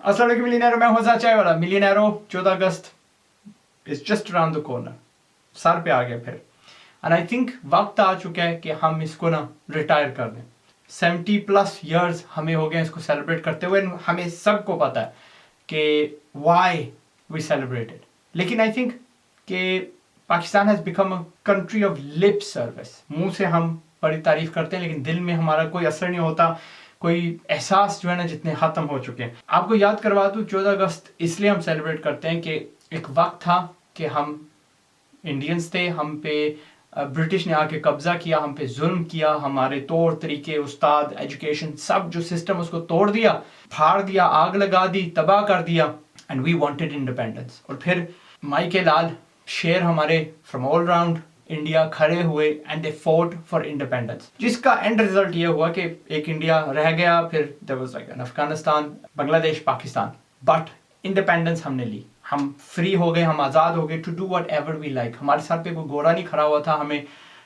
अस्सलाम वालेकुम मिलियनेरो, मैं हूं अज़ाद चायवाला। मिलियनेरो 14 August is just around the corner, सर पे आ गया फिर। एंड आई थिंक वक्त आ चुका है कि हम इसको ना रिटायर कर दें। 70+ ईयर्स हमें हो गए इसको सेलिब्रेट करते हुए। हमें सबको पता है कि वाई वी सेलिब्रेटेड, लेकिन आई थिंक कि Pakistan has become a country of lip service. मुंह से हम बड़ी तारीफ करते हैं लेकिन दिल में हमारा कोई असर नहीं होता, कोई एहसास जो है ना जितने ख़त्म हो चुके हैं। आपको याद करवा दूँ, 14 अगस्त इसलिए हम सेलिब्रेट करते हैं कि एक वक्त था कि हम इंडियंस थे, हम पे ब्रिटिश ने आके कब्जा किया, हम पे जुल्म किया, हमारे तौर तरीके, उस्ताद, एजुकेशन, सब जो सिस्टम उसको तोड़ दिया, फाड़ दिया, आग लगा दी, तबाह कर दिया। And we wanted independence. और फिर माई के लाल शेर हमारे फ्रॉम ऑल राउंड इंडिया खड़े हुए and they fought for independence, जिसका एंड रिजल्ट ये हुआ कि एक इंडिया रह गया, फिर there was like Afghanistan, Bangladesh, Pakistan. But independence हमने ली, हम फ्री हो गए, हम आज़ाद हो गए to do whatever we like. हमारे सर पे कोई घोड़ा नहीं खड़ा हुआ था, हमें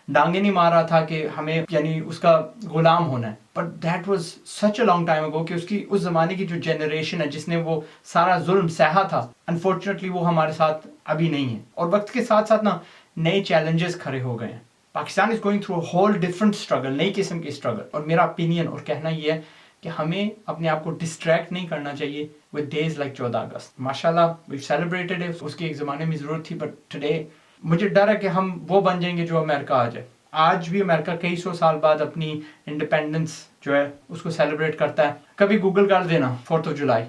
डांगे नहीं मार रहा था कि हमें यानी उसका गुलाम होना है। But that was such a long time ago कि उसकी उस ज़माने की जो जनरेशन है जिसने वो सारा जुल्म सहा था, अनफॉर्चुनेटली वो हमारे साथ अभी नहीं है। और वक्त के साथ साथ ना नए चैलेंजेस खड़े हो गए हैं। Pakistan is going through whole different struggle, नई किस्म की स्ट्रगल। और मेरा ओपिनियन और कहना ये है कि हमें अपने आप को डिस्ट्रैक्ट नहीं करना चाहिए विद डेज लाइक 14 अगस्त। माशाल्लाह वी सेलिब्रेटेड इट, उसकी एक ज़माने में ज़रूरत थी, बट टुडे मुझे डर है कि हम वो बन जाएंगे जो अमेरिका आ जाए। आज भी अमेरिका कई सौ साल बाद अपनी इंडिपेंडेंस जो है उसको सेलिब्रेट करता है। कभी गूगल कर देना 4th of July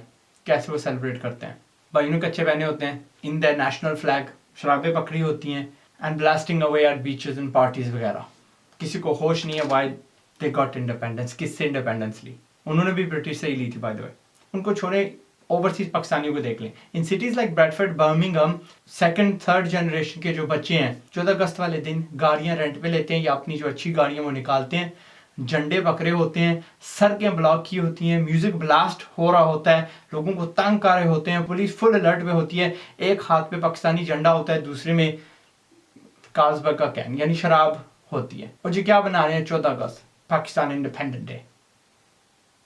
कैसे वो सेलिब्रेट करते हैं। भाइयों कच्चे पहने होते हैं, इन द नेशनल फ्लैग, शराबें पकड़ी होती हैं, and blasting away at beaches and parties वगैरह। किसी को होश नहीं है वाई दे गॉट इंडिपेंडेंस, किससे इंडिपेंडेंस ली। उन्होंने भी ब्रिटिश से ही ली थी बाय द वे। उनको छोड़े, ओवरसीज पाकिस्तानियों को देख लें। In cities like Bradford, Birmingham, second third generation के जो बच्चे हैं 14 अगस्त वाले दिन गाड़ियां रेंट पे लेते हैं या अपनी जो अच्छी गाड़ियां वो निकालते हैं, झंडे पकड़े होते हैं, सड़कें ब्लॉक की होती हैं, म्यूजिक ब्लास्ट हो रहा होता है, लोगों को तंग कर रहे होते हैं, पुलिस फुल अलर्ट पे होती है। एक हाथ पे पाकिस्तानी झंडा होता है, दूसरे में कार्ल्सबर्ग का कैन यानी शराब होती है। और जी क्या बना रहे हैं 14 अगस्त, पाकिस्तान इंडिपेंडेंट डे।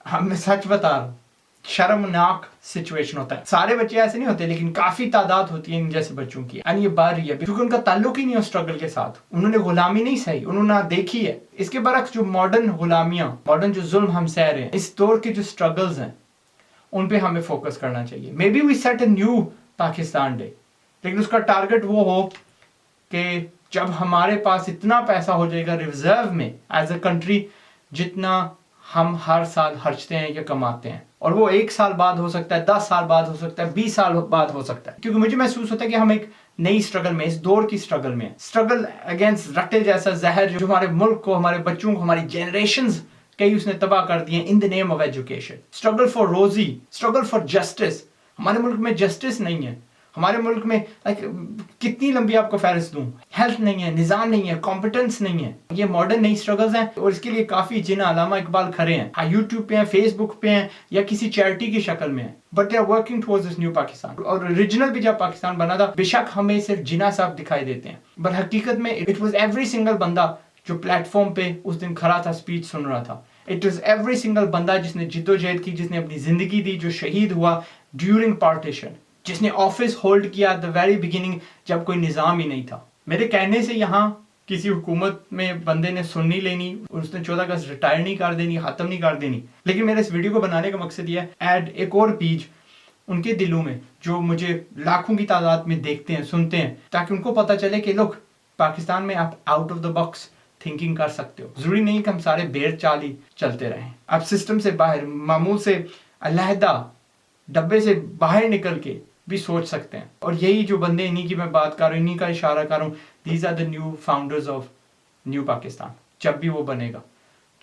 हाँ, मैं सच बता रहा हूँ, शर्मनाक सिचुएशन होता है। सारे बच्चे ऐसे नहीं होते लेकिन काफी तादाद होती है इन जैसे बच्चों की, और ये बढ़ रही है क्योंकि उनका ताल्लुक ही नहीं है स्ट्रगल के साथ। उन्होंने गुलामी नहीं सही, उन्होंने देखी है। इसके बरक्स जो मॉडर्न गुलामियां, मॉडर्न जो जुल्म हम सह रहे हैं, इस दौर के जो स्ट्रगल्स हैं उन पे हमें फोकस करना चाहिए। Maybe we set a new Pakistan day, लेकिन उसका टारगेट वो हो कि जब हमारे पास इतना पैसा हो जाएगा रिजर्व में एज अ कंट्री, जितना हम हर साल खर्चते हैं या कमाते हैं। और वो 1 साल बाद हो सकता है, 10 साल बाद हो सकता है, 20 साल बाद हो सकता है। क्योंकि मुझे महसूस होता है कि हम एक नई स्ट्रगल में, इस दौर की स्ट्रगल में, स्ट्रगल अगेंस्ट रट्टे जैसा जहर जो हमारे मुल्क को, हमारे बच्चों को, हमारी जनरेशंस कई उसने तबाह कर दिए in the name of education. Struggle for रोजी, स्ट्रगल फॉर जस्टिस। हमारे मुल्क में जस्टिस नहीं है। हमारे मुल्क में कितनी लंबी आपको फहरिस्त दूं, हेल्थ नहीं है, निज़ाम नहीं है, कॉम्पिटेंस नहीं है। ये मॉडर्न नई स्ट्रगल्स हैं और इसके लिए काफी जिन अल्लामा इकबाल खड़े हैं, हाँ यूट्यूब पे हैं, फेसबुक पे हैं या किसी चैरिटी की शक्ल में है, but they are working towards this new Pakistan. और ओरिजिनल भी जब पाकिस्तान बना था, बेशक हमें सिर्फ जिना साहब दिखाई देते हैं, बट हकीकत में इट वॉज एवरी सिंगल बंदा जो प्लेटफॉर्म पे उस दिन खड़ा था, स्पीच सुन रहा था। इट वॉज एवरी सिंगल बंदा जिसने जिद्दोजहद की, जिसने अपनी जिंदगी दी, जो शहीद हुआ ड्यूरिंग पार्टीशन, जिसने ऑफिस होल्ड किया एट द वेरी बिगिनिंग जब कोई निज़ाम ही नहीं था। मेरे कहने से यहाँ किसी हुकूमत में बंदे ने सुन नहीं लेनी, उसने 14 अगस्त रिटायर नहीं कर देनी, खत्म नहीं कर देनी। लेकिन मेरे इस वीडियो को बनाने का मकसद ये है, ऐड एक और बीज उनके दिलों में जो मुझे लाखों की तादाद में देखते हैं, सुनते हैं, ताकि उनको पता चले कि लोग पाकिस्तान में आप out of the box thinking कर सकते हो। जरूरी नहीं कि हम सारे बेर चाल ही चलते रहें। आप सिस्टम से बाहर, मामूल से अलहदा, डब्बे से बाहर निकल के भी सोच सकते हैं। और यही जो बंदे, इन्हीं की मैं बात कर रहा हूँ, इन्हीं का इशारा कर रहा हूँ, these are the new founders of new Pakistan. जब भी वो बनेगा,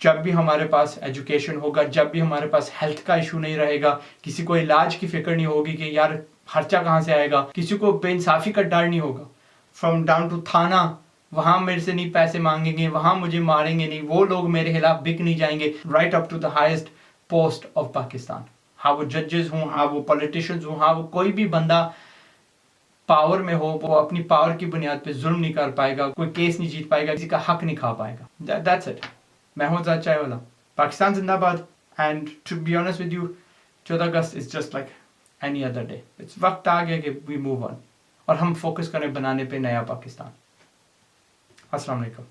जब भी हमारे पास एजुकेशन होगा, जब भी हमारे पास हेल्थ का इशू नहीं रहेगा, किसी को इलाज की फिक्र नहीं होगी कि यार खर्चा कहाँ से आएगा, किसी को बेइंसाफी का डर नहीं होगा, फ्रॉम डाउन टू थाना, वहां मेरे से नहीं पैसे मांगेंगे, वहां मुझे मारेंगे नहीं, वो लोग मेरे खिलाफ बिक नहीं जाएंगे, right up to the highest post of Pakistan. हाँ वो जजेस हों, हाँ वो पॉलिटिशियंस हों, हाँ वो कोई भी बंदा पावर में हो, वो अपनी पावर की बुनियाद पे जुल्म नहीं कर पाएगा, कोई केस नहीं जीत पाएगा, किसी का हक नहीं खा पाएगा। That's it. मैं हूं चायवाला, पाकिस्तान जिंदाबाद। And to be honest with you, 14 August is just like any other day. It's وقت آ گیا کہ we move on اور ہم فوکس کریں بنانے پہ نیا پاکستان. السلام علیکم.